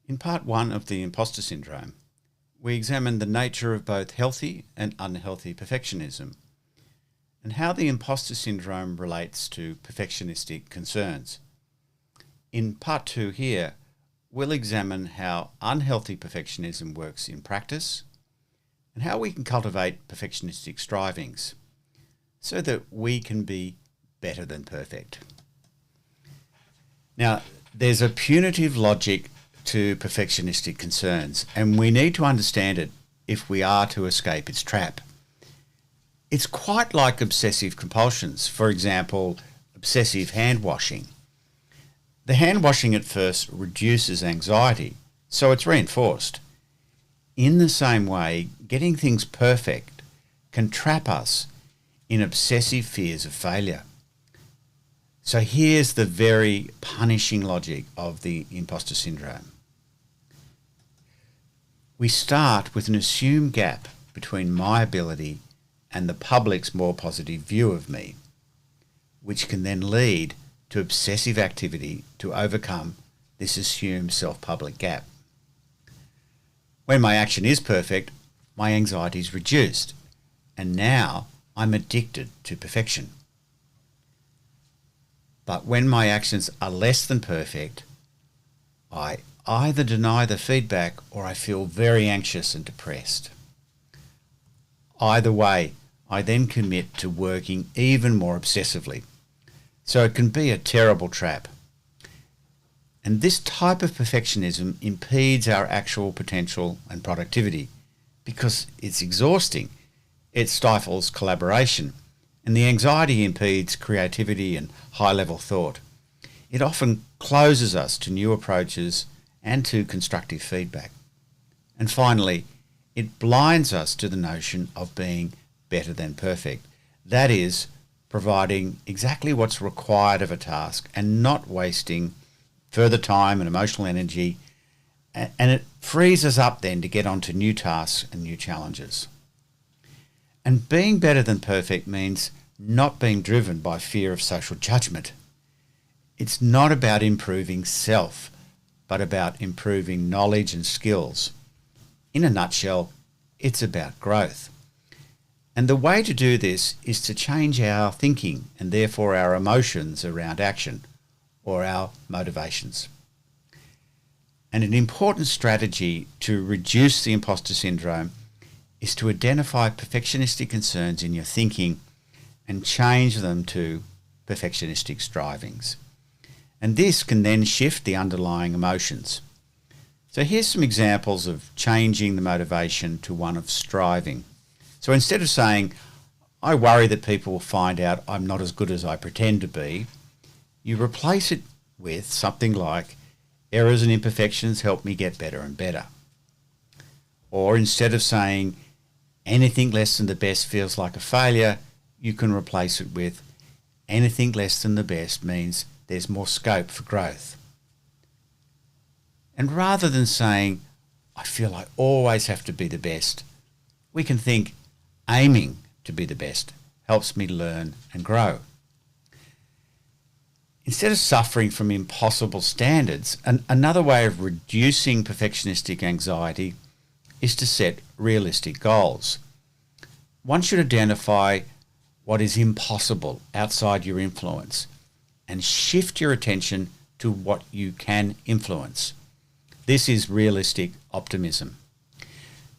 In part one of the Imposter Syndrome, we examined the nature of both healthy and unhealthy perfectionism and how the Imposter Syndrome relates to perfectionistic concerns. In part two here, we'll examine how unhealthy perfectionism works in practice and how we can cultivate perfectionistic strivings so that we can be better than perfect. Now, there's a punitive logic to perfectionistic concerns, and we need to understand it if we are to escape its trap. It's quite like obsessive compulsions, for example, obsessive hand washing. The hand washing at first reduces anxiety, so it's reinforced. In the same way, getting things perfect can trap us in obsessive fears of failure. So here's the very punishing logic of the imposter syndrome. We start with an assumed gap between my ability and the public's more positive view of me, which can then lead to obsessive activity to overcome this assumed self-public gap. When my action is perfect, my anxiety is reduced, and now I'm addicted to perfection. But when my actions are less than perfect, I either deny the feedback or I feel very anxious and depressed. Either way, I then commit to working even more obsessively. So it can be a terrible trap. And this type of perfectionism impedes our actual potential and productivity because it's exhausting. It stifles collaboration, and the anxiety impedes creativity and high-level thought. It often closes us to new approaches and to constructive feedback. And finally, it blinds us to the notion of being better than perfect. That is, providing exactly what's required of a task and not wasting further time and emotional energy. And it frees us up then to get onto new tasks and new challenges. And being better than perfect means not being driven by fear of social judgment. It's not about improving self, but about improving knowledge and skills. In a nutshell, it's about growth. And the way to do this is to change our thinking and therefore our emotions around action or our motivations. And an important strategy to reduce the imposter syndrome is to identify perfectionistic concerns in your thinking and change them to perfectionistic strivings. And this can then shift the underlying emotions. So here's some examples of changing the motivation to one of striving. So instead of saying, I worry that people will find out I'm not as good as I pretend to be, you replace it with something like, errors and imperfections help me get better and better. Or instead of saying, anything less than the best feels like a failure, you can replace it with, anything less than the best means there's more scope for growth. And rather than saying, I feel I always have to be the best, we can think, aiming to be the best helps me learn and grow. Instead of suffering from impossible standards, another way of reducing perfectionistic anxiety is to set realistic goals. One should identify what is impossible outside your influence and shift your attention to what you can influence. This is realistic optimism.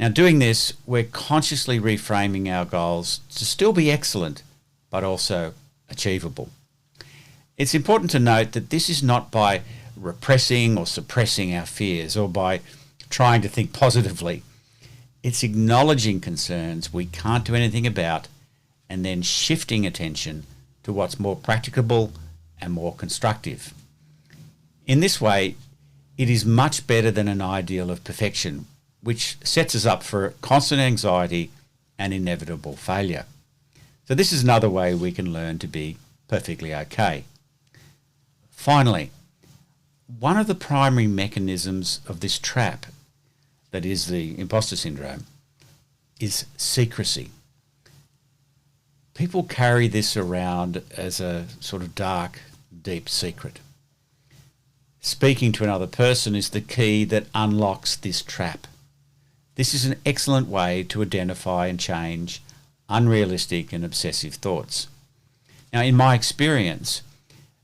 Now, doing this, we're consciously reframing our goals to still be excellent, but also achievable. It's important to note that this is not by repressing or suppressing our fears or by trying to think positively. It's acknowledging concerns we can't do anything about and then shifting attention to what's more practicable and more constructive. In this way, it is much better than an ideal of perfection, which sets us up for constant anxiety and inevitable failure. So this is another way we can learn to be perfectly okay. Finally, one of the primary mechanisms of this trap, that is the imposter syndrome, is secrecy. People carry this around as a sort of dark, deep secret. Speaking to another person is the key that unlocks this trap. This is an excellent way to identify and change unrealistic and obsessive thoughts. Now, in my experience,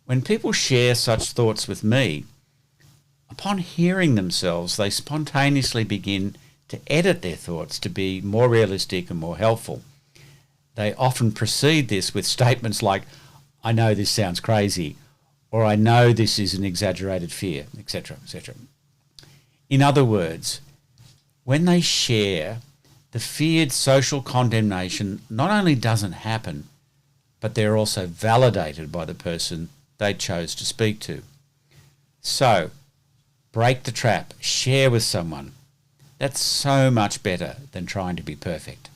when people share such thoughts with me, upon hearing themselves, they spontaneously begin to edit their thoughts to be more realistic and more helpful. They often precede this with statements like, "I know this sounds crazy," or "I know this is an exaggerated fear," etc., etc. In other words, when they share, the feared social condemnation not only doesn't happen, but they're also validated by the person they chose to speak to. So, break the trap, share with someone. That's so much better than trying to be perfect.